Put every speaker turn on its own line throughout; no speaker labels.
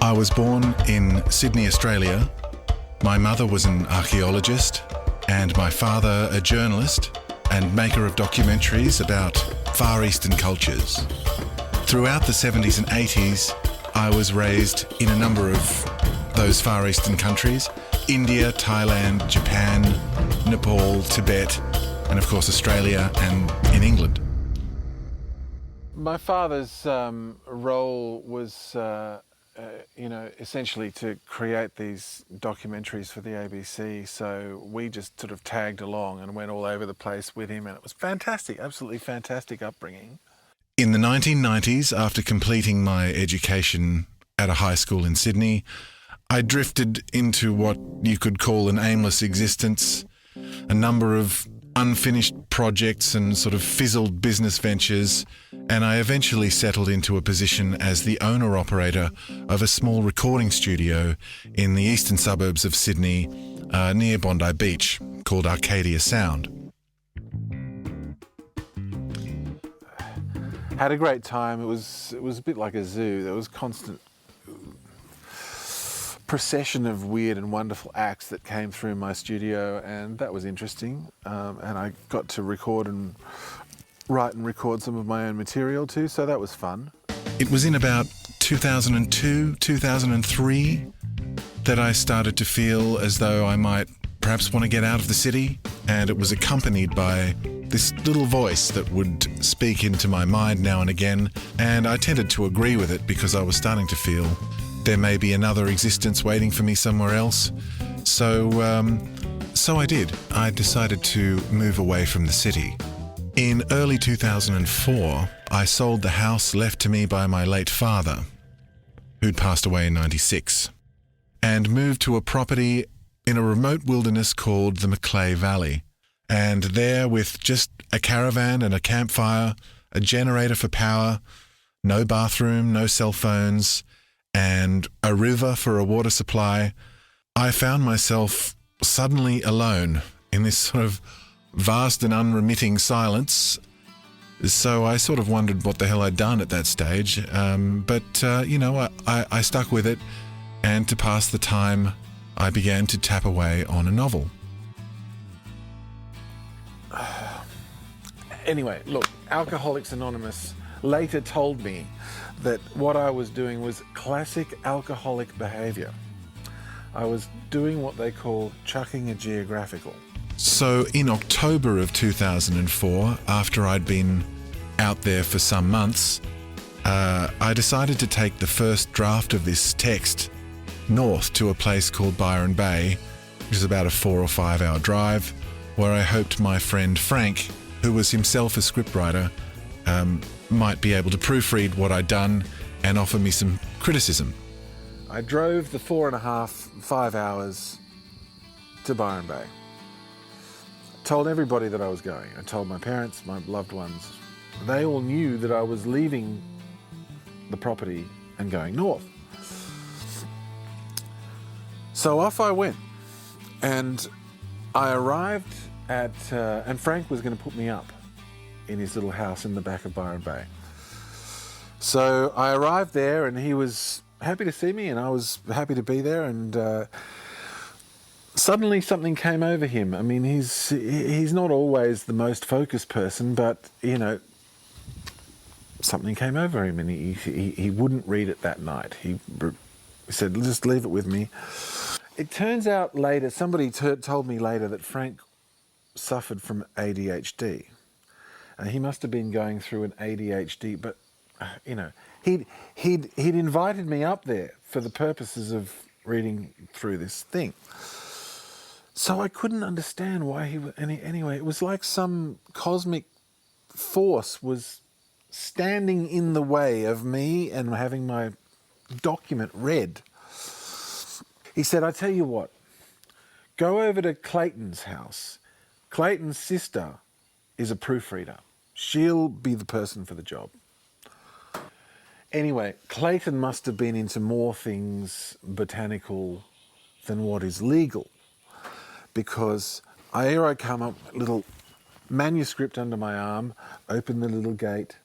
I was born in Sydney, Australia. My mother was an archaeologist and my father a journalist and maker of documentaries about Far Eastern cultures. Throughout the 70s and 80s, I was raised in a number of those Far Eastern countries: India, Thailand, Japan, Nepal, Tibet, and of course Australia and in England. My father's role was, essentially to create these documentaries for the ABC. So we just sort of tagged along and went all over the place with him, and it was fantastic, absolutely fantastic upbringing. In the 1990s, after completing my education at a high school in Sydney, I drifted into what you could call an aimless existence, a number of unfinished projects and sort of fizzled business ventures, and I eventually settled into a position as the owner-operator of a small recording studio in the eastern suburbs of Sydney, near Bondi Beach, called Arcadia Sound. Had a great time. It was a bit like a zoo. There was constant procession of weird and wonderful acts that came through my studio, and that was interesting. And I got to record and write and record some of my own material too, so that was fun. It was in about 2002, 2003 that I started to feel as though I might perhaps want to get out of the city, and it was accompanied by this little voice that would speak into my mind now and again, and I tended to agree with it because I was starting to feel there may be another existence waiting for me somewhere else. So I did. I decided to move away from the city. In early 2004, I sold the house left to me by my late father, who'd passed away in '96, and moved to a property in a remote wilderness called the Macleay Valley. And there, with just a caravan and a campfire, a generator for power, no bathroom, no cell phones, and a river for a water supply, I found myself suddenly alone in this sort of vast and unremitting silence. So I sort of wondered what the hell I'd done at that stage. I stuck with it, and to pass the time, I began to tap away on a novel. Anyway, look, Alcoholics Anonymous later told me that what I was doing was classic alcoholic behaviour. I was doing what they call chucking a geographical. So in October of 2004, after I'd been out there for some months, I decided to take the first draft of this text north to a place called Byron Bay, which is about a 4 or 5 hour drive, where I hoped my friend Frank, who was himself a scriptwriter, might be able to proofread what I'd done and offer me some criticism. I drove the 4.5, 5 hours to Byron Bay. I told everybody that I was going. I told my parents, my loved ones. They all knew that I was leaving the property and going north. So off I went, and I arrived at, and Frank was going to put me up in his little house in the back of Byron Bay. So I arrived there, and he was happy to see me, and I was happy to be there, and suddenly something came over him. I mean, he's not always the most focused person, but, something came over him, and he wouldn't read it that night. He said, just leave it with me. It turns out later, somebody told me later that Frank suffered from ADHD. And he must have been going through an ADHD, but, he'd invited me up there for the purposes of reading through this thing. So I couldn't understand why anyway, it was like some cosmic force was standing in the way of me and having my document read. He said, I tell you what, go over to Clayton's house. Clayton's sister is a proofreader. She'll be the person for the job. Anyway, Clayton must have been into more things botanical than what is legal, because here I come up, little manuscript under my arm, open the little gate,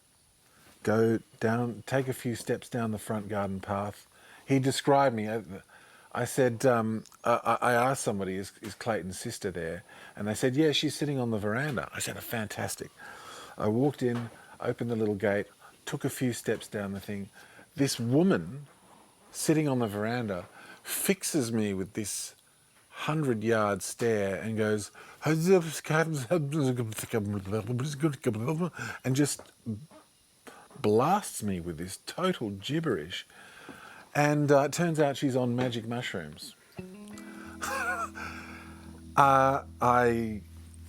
go down, take a few steps down the front garden path. He described me. I said, I asked somebody, is Clayton's sister there? And they said, yeah, she's sitting on the veranda. I said, oh, fantastic. I walked in, opened the little gate, took a few steps down the thing. This woman sitting on the veranda fixes me with this 100-yard stare and goes, and just blasts me with this total gibberish. And it turns out she's on magic mushrooms. I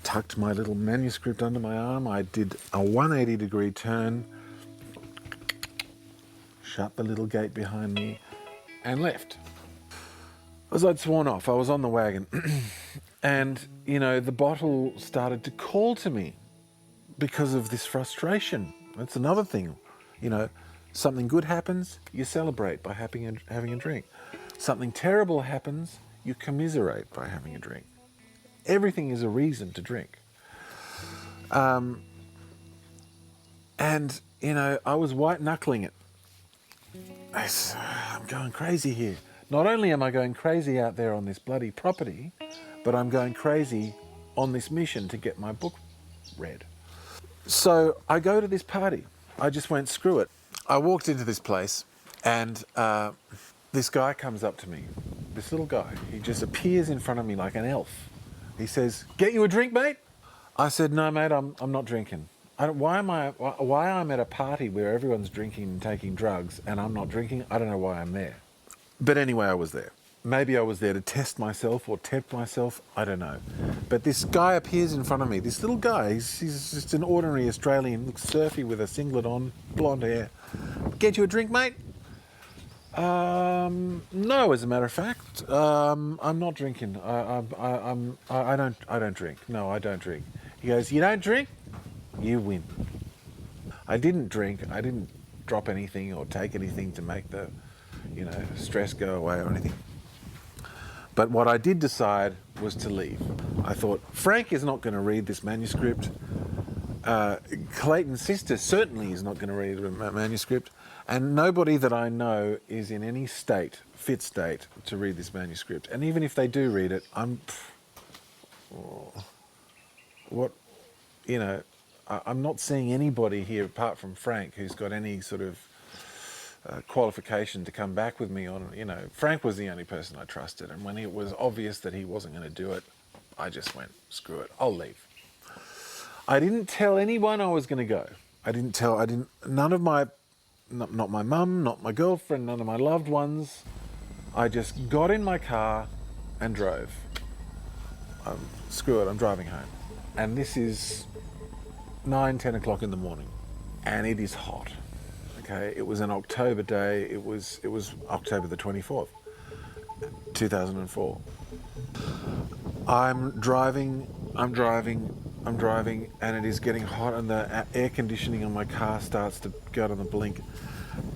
tucked my little manuscript under my arm. I did a 180-degree turn, shut the little gate behind me, and left. As I'd sworn off, I was on the wagon. And, you know, the bottle started to call to me because of this frustration. That's another thing. You know, something good happens, you celebrate by having a drink. Something terrible happens, you commiserate by having a drink. Everything is a reason to drink. And, you know, I was white-knuckling it. I'm going crazy here. Not only am I going crazy out there on this bloody property, but I'm going crazy on this mission to get my book read. So I go to this party. I just went, screw it. I walked into this place and this guy comes up to me, this little guy. He just appears in front of me like an elf. He says, get you a drink, mate? I said, no, mate, I'm not drinking. Why I'm at a party where everyone's drinking and taking drugs and I'm not drinking? I don't know why I'm there. But anyway, I was there. Maybe I was there to test myself or tempt myself. I don't know. But this guy appears in front of me. This little guy, he's just an ordinary Australian, looks surfy with a singlet on, blonde hair. Get you a drink, mate? No, as a matter of fact, I'm not drinking. I don't drink. No, I don't drink. He goes, you don't drink? You win. I didn't drink. I didn't drop anything or take anything to make the, you know, stress go away or anything. But what I did decide was to leave. I thought, Frank is not going to read this manuscript. Clayton's sister certainly is not going to read a manuscript. And nobody that I know is in any fit state to read this manuscript. And even if they do read it, I'm not seeing anybody here apart from Frank who's got any sort of qualification to come back with me on, you know. Frank was the only person I trusted, and when it was obvious that he wasn't going to do it, I just went, screw it, I'll leave. I didn't tell anyone I was going to go. Not my mum, not my girlfriend, none of my loved ones. I just got in my car and drove. Screw it, I'm driving home. And this is 9-10 o'clock in the morning, and it is hot. Okay, it was an October day. It was October the 24th, 2004. I'm driving, and it is getting hot, and the air conditioning on my car starts to go on the blink.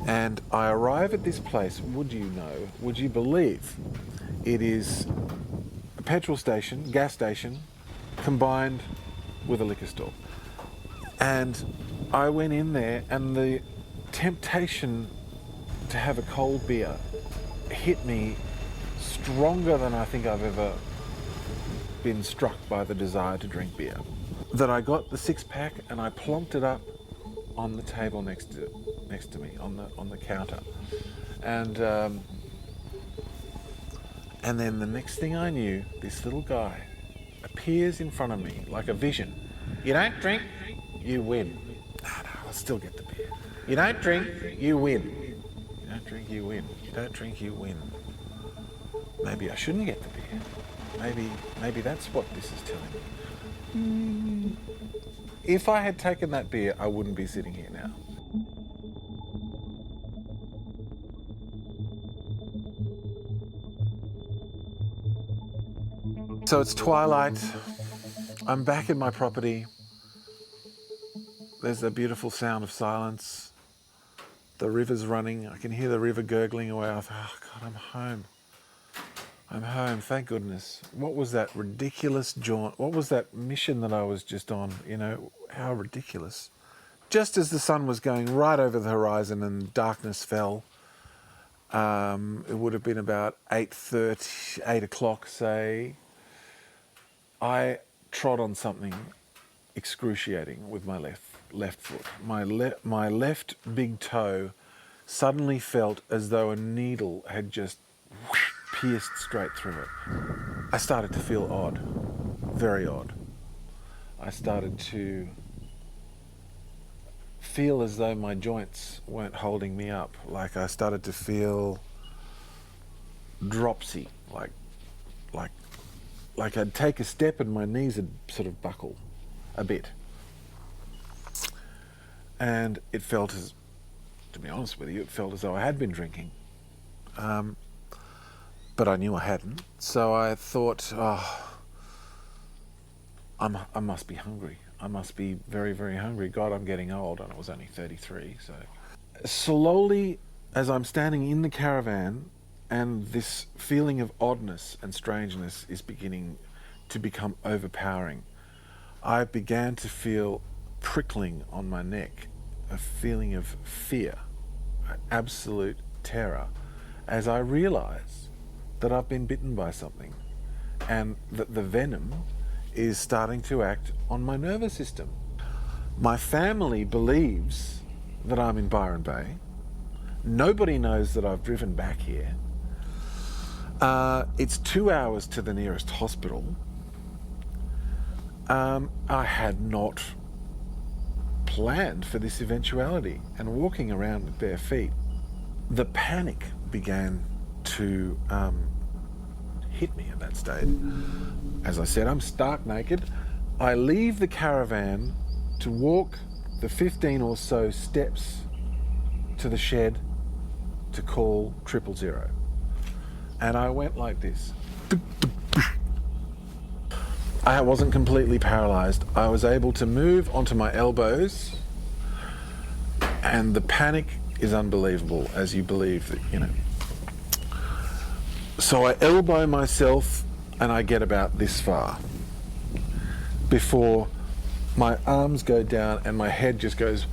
And I arrive at this place. Would you believe, it is a petrol station, gas station, combined with a liquor store. And I went in there, and the temptation to have a cold beer hit me stronger than I think I've ever been struck by the desire to drink beer. That I got the 6-pack and I plonked it up on the table next to me on the counter, and then the next thing I knew, this little guy appears in front of me like a vision. You don't drink, you win. No, I'll still get the beer. You don't drink, you win. You don't drink, you win. You don't drink, you win. Maybe I shouldn't get the beer. Maybe that's what this is telling me. If I had taken that beer, I wouldn't be sitting here now. So it's twilight. I'm back in my property. There's a beautiful sound of silence. The river's running. I can hear the river gurgling away. I thought, oh God, I'm home. I'm home, thank goodness. What was that ridiculous jaunt? What was that mission that I was just on? You know, how ridiculous. Just as the sun was going right over the horizon and darkness fell, It would have been about 8:30, 8 o'clock, say. I trod on something excruciating with my left foot. My left big toe suddenly felt as though a needle had just pierced straight through it. I started to feel odd, very odd. I started to feel as though my joints weren't holding me up. Like I started to feel dropsy, like I'd take a step and my knees would sort of buckle a bit. And it felt as, to be honest with you, it felt as though I had been drinking. But I knew I hadn't. So I thought, I must be hungry. I must be very, very hungry. God, I'm getting old, and I was only 33. So slowly, as I'm standing in the caravan, and this feeling of oddness and strangeness is beginning to become overpowering, I began to feel prickling on my neck, a feeling of fear, absolute terror, as I realize that I've been bitten by something and that the venom is starting to act on my nervous system. My family believes that I'm in Byron Bay. Nobody knows that I've driven back here. It's 2 hours to the nearest hospital. I had not planned for this eventuality, and walking around with bare feet, the panic began to hit me at that stage. As I said, I'm stark naked. I leave the caravan to walk the 15 or so steps to the shed to call 000. And I went like this. I wasn't completely paralyzed. I was able to move onto my elbows, and the panic is unbelievable, as you believe that, you know. So I elbow myself and I get about this far before my arms go down and my head just goes,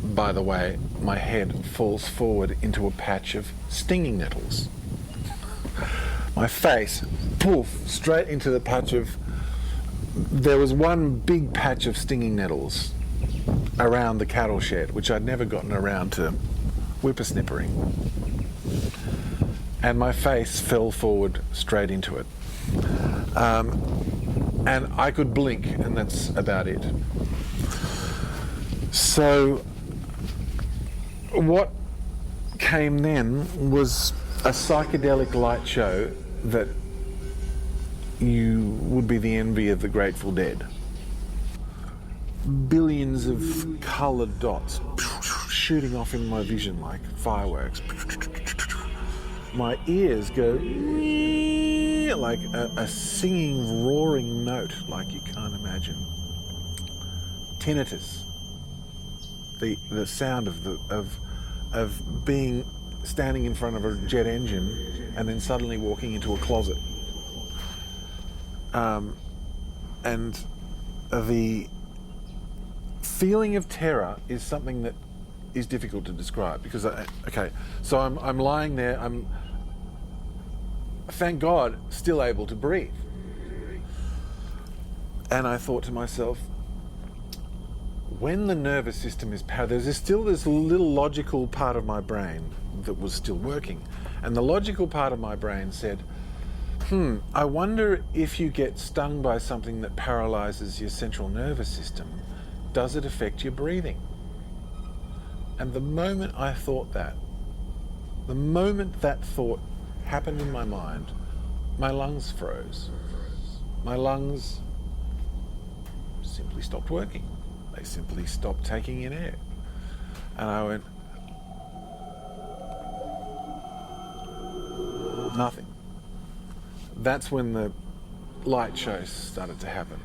by the way, my head falls forward into a patch of stinging nettles. My face, poof, straight into the patch of, there was one big patch of stinging nettles around the cattle shed, which I'd never gotten around to whippersnippering. And my face fell forward straight into it. And I could blink, and that's about it. So what came then was a psychedelic light show that you would be the envy of the Grateful Dead. Billions of coloured dots shooting off in my vision like fireworks. My ears go like a singing, roaring note like you can't imagine. Tinnitus. The sound of being standing in front of a jet engine and then suddenly walking into a closet. And the feeling of terror is something that is difficult to describe because, so I'm lying there, I'm, thank God, still able to breathe. And I thought to myself, when the nervous system is powered, there's still this little logical part of my brain that was still working. And the logical part of my brain said, I wonder if you get stung by something that paralyzes your central nervous system, does it affect your breathing? And the moment I thought that, the moment that thought happened in my mind, my lungs froze. My lungs simply stopped working. They simply stopped taking in air. And I went, nothing. That's when the light shows started to happen.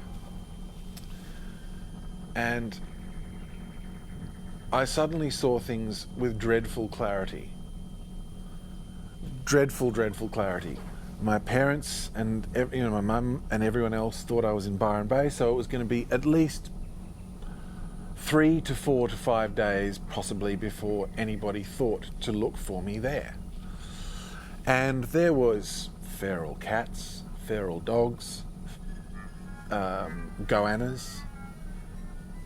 And I suddenly saw things with dreadful clarity. Dreadful, dreadful clarity. My parents and my mum and everyone else thought I was in Byron Bay, so it was going to be at least 3 to 4 to 5 days possibly before anybody thought to look for me there. And there was feral cats, feral dogs, goannas,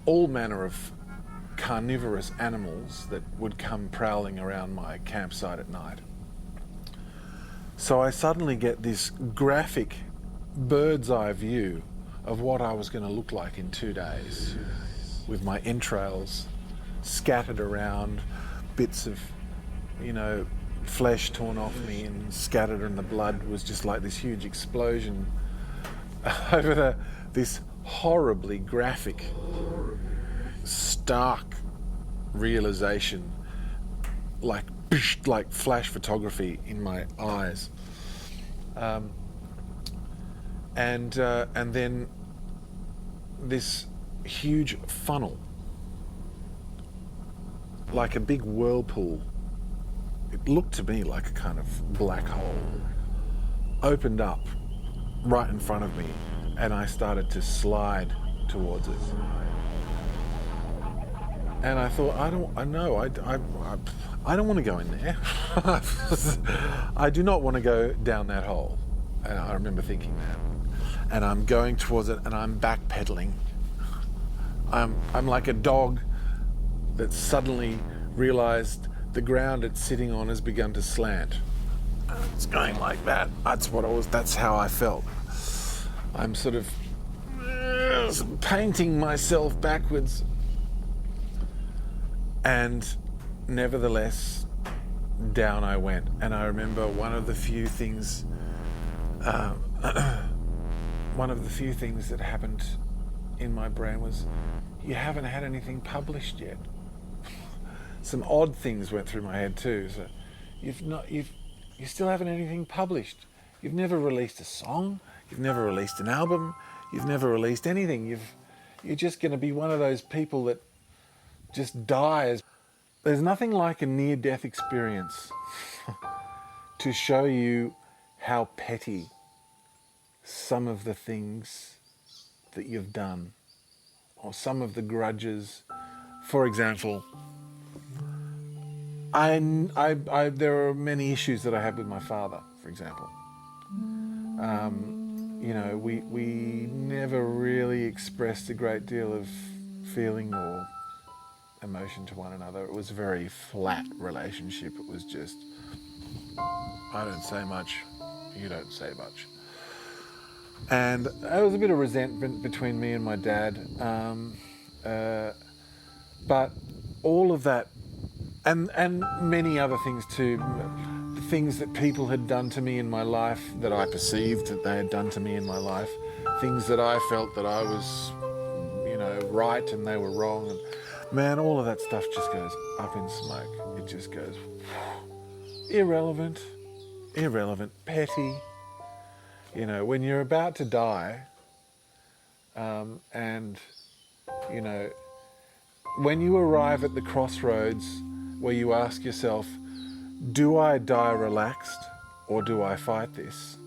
all manner of carnivorous animals that would come prowling around my campsite at night. So I suddenly get this graphic bird's eye view of what I was going to look like in 2 days, with my entrails scattered around, bits of, flesh torn off me and scattered, and the blood was just like this huge explosion over this horribly graphic, stark realization, like flash photography in my eyes. And then this huge funnel, like a big whirlpool. It looked to me like a kind of black hole, opened up right in front of me, and I started to slide towards it. And I thought, I don't want to go in there. I do not want to go down that hole. And I remember thinking that. And I'm going towards it, and I'm backpedaling. I'm like a dog that suddenly realized the ground it's sitting on has begun to slant. It's going like that. That's how I felt. I'm sort of painting myself backwards. And nevertheless, down I went. And I remember one of the few things that happened in my brain was, you haven't had anything published yet. Some odd things went through my head too. So you still haven't anything published. You've never released a song. You've never released an album. You've never released anything. You're just going to be one of those people that just dies. There's nothing like a near-death experience to show you how petty some of the things that you've done, or some of the grudges. For example, there are many issues that I have with my father, for example. We never really expressed a great deal of feeling or emotion to one another. It was a very flat relationship. It was just, I don't say much, you don't say much. And there was a bit of resentment between me and my dad. But all of that, and many other things too, things that people had done to me in my life, that I perceived that they had done to me in my life, things that I felt that I was, right and they were wrong. And man, all of that stuff just goes up in smoke. It just goes irrelevant, petty. When you're about to die, and when you arrive at the crossroads where you ask yourself, do I die relaxed or do I fight this?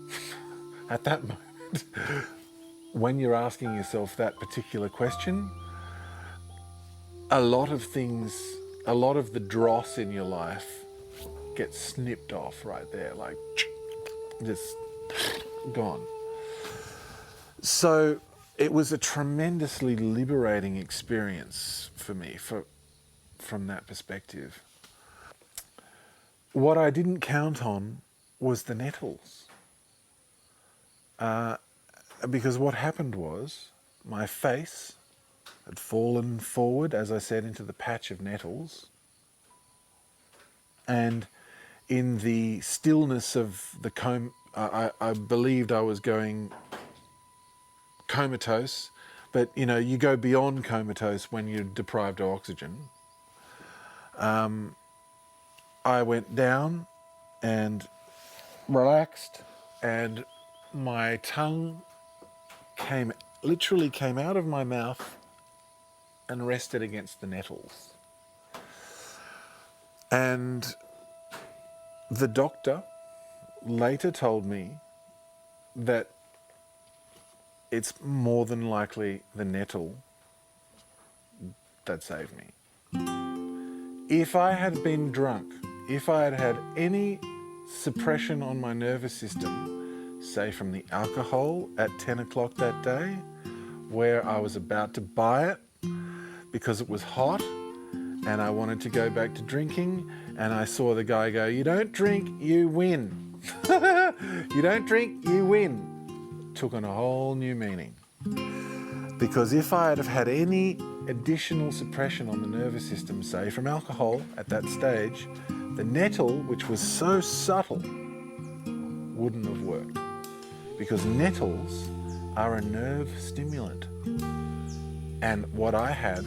At that moment, when you're asking yourself that particular question, a lot of the dross in your life gets snipped off right there, like just gone. So it was a tremendously liberating experience for me from that perspective. What I didn't count on was the nettles. Because what happened was my face had fallen forward, as I said, into the patch of nettles. And in the stillness of the I believed I was going comatose, but you go beyond comatose when you're deprived of oxygen. I went down and relaxed, and my tongue literally came out of my mouth and rested against the nettles. And the doctor later told me that it's more than likely the nettle that saved me. If I had been drunk, if I had had any suppression on my nervous system, say from the alcohol at 10 o'clock that day, where I was about to buy it because it was hot and I wanted to go back to drinking, and I saw the guy go, "You don't drink, you win." You don't drink, you win. Took on a whole new meaning. Because if I had have had any additional suppression on the nervous system, say from alcohol at that stage, the nettle, which was so subtle, wouldn't have worked. Because nettles are a nerve stimulant. And what I had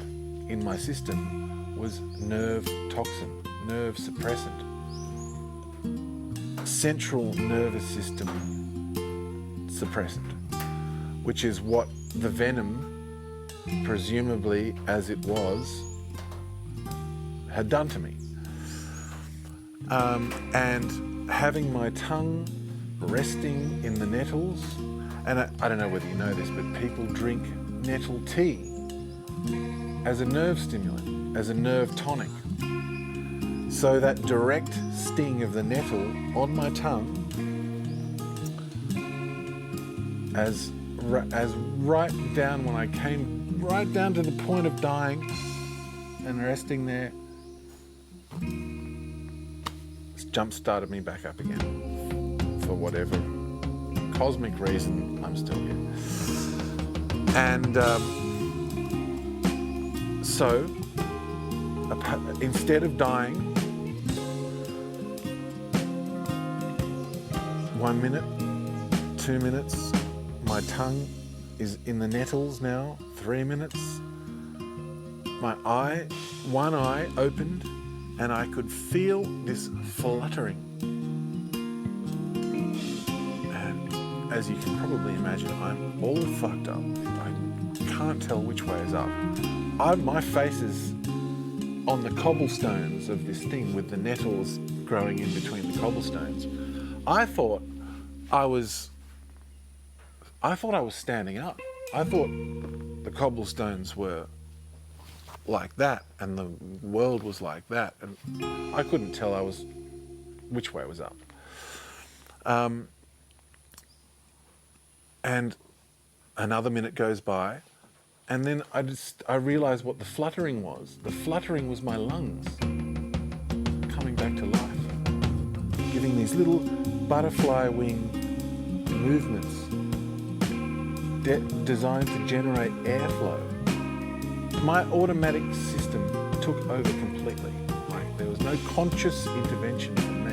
in my system was nerve toxin, nerve suppressant, central nervous system suppressant, which is what the venom, presumably as it was, had done to me. And having my tongue resting in the nettles, and I don't know whether you know this, but people drink nettle tea as a nerve stimulant, as a nerve tonic. So that direct sting of the nettle on my tongue, as right down when I came right down to the point of dying and resting there, jump-started me back up again. For whatever cosmic reason, I'm still here. And so, instead of dying, 1 minute, 2 minutes, my tongue is in the nettles now, 3 minutes. One eye opened, and I could feel this fluttering. And as you can probably imagine, I'm all fucked up. I can't tell which way is up. My face is on the cobblestones of this thing with the nettles growing in between the cobblestones. I thought I was standing up. I thought the cobblestones were like that and the world was like that, and I couldn't tell which way was up. And another minute goes by, and then I realised what the fluttering was. The fluttering was my lungs coming back to life, giving these little butterfly wing movements designed to generate airflow. My automatic system took over completely. Like, there was no conscious intervention from me,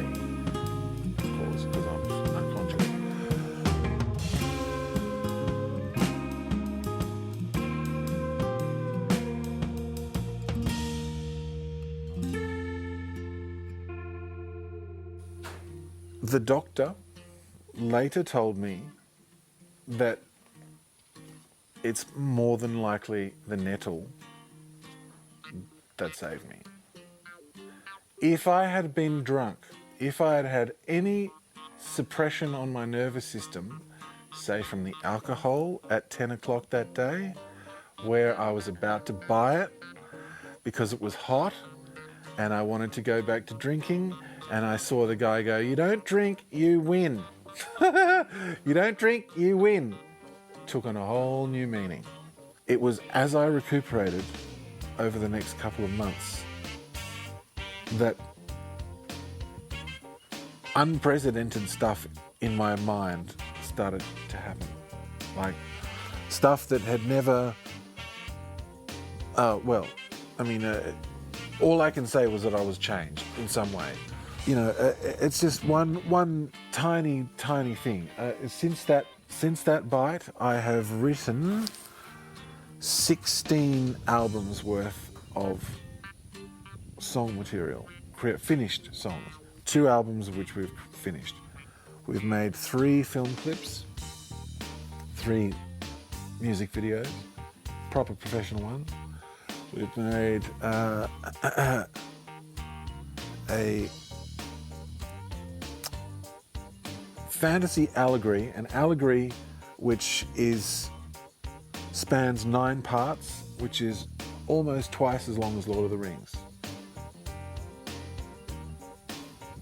of course, because I was unconscious. The doctor later told me that it's more than likely the nettle that saved me. If I had been drunk, if I had had any suppression on my nervous system, say from the alcohol at 10 o'clock that day, where I was about to buy it because it was hot and I wanted to go back to drinking, and I saw the guy go, "You don't drink, you win." You don't drink, you win. Took on a whole new meaning. It was as I recuperated over the next couple of months that unprecedented stuff in my mind started to happen. Like stuff that had never, all I can say was that I was changed in some way. You know, it's just one tiny thing. Since that bite, I have written 16 albums worth of song material, finished songs. 2 albums of which we've finished. We've made 3 film clips, 3 music videos, proper professional ones. We've made a fantasy allegory, an allegory which spans 9 parts, which is almost twice as long as Lord of the Rings.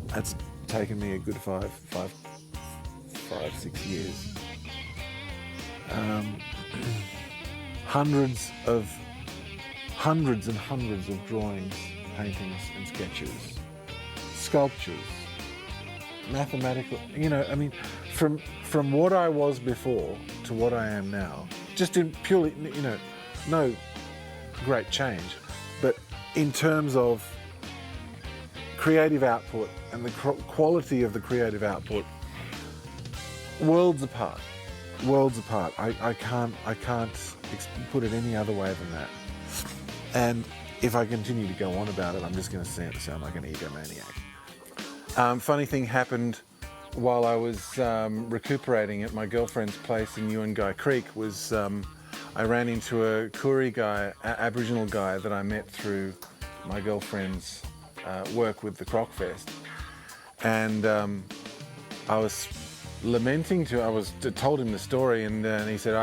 That's taken me a good 6 years. Hundreds and hundreds of drawings, paintings and sketches, sculptures, mathematical, from what I was before to what I am now, just in purely, no great change, but in terms of creative output and the quality of the creative output, worlds apart. I can't put it any other way than that. And if I continue to go on about it, I'm just going to sound like an egomaniac. Funny thing happened while I was recuperating at my girlfriend's place in Guy Creek. I ran into a Koori guy, Aboriginal guy that I met through my girlfriend's work with the Croc Fest, and I was lamenting told him the story, and he said,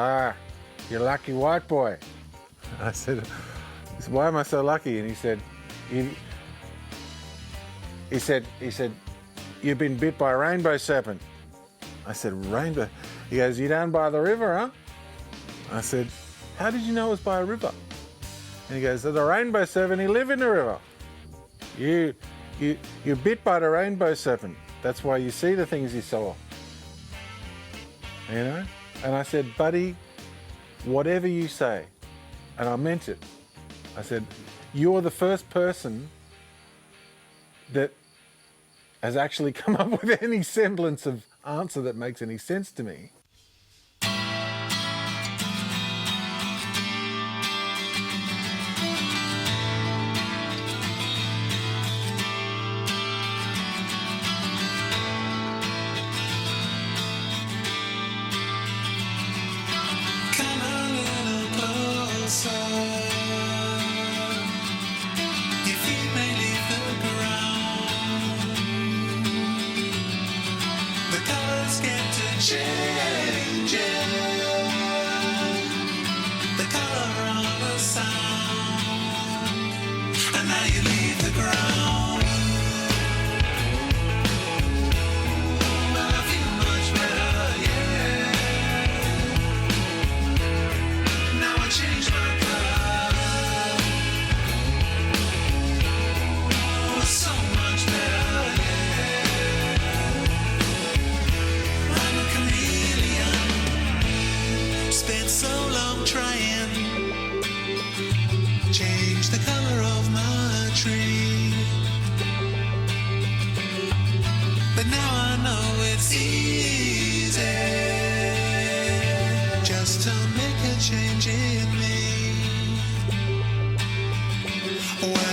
"You're a lucky white boy." I said, "Why am I so lucky?" And he said, "You've been bit by a rainbow serpent." I said, "Rainbow?" He goes, "You down by the river, huh?" I said, "How did you know it was by a river?" And he goes, "The rainbow serpent, he live in the river. You're bit by the rainbow serpent. That's why you see the things you saw." And I said, "Buddy, whatever you say," and I meant it. I said, "You're the first person that has actually come up with any semblance of answer that makes any sense to me."
Change in me. Well,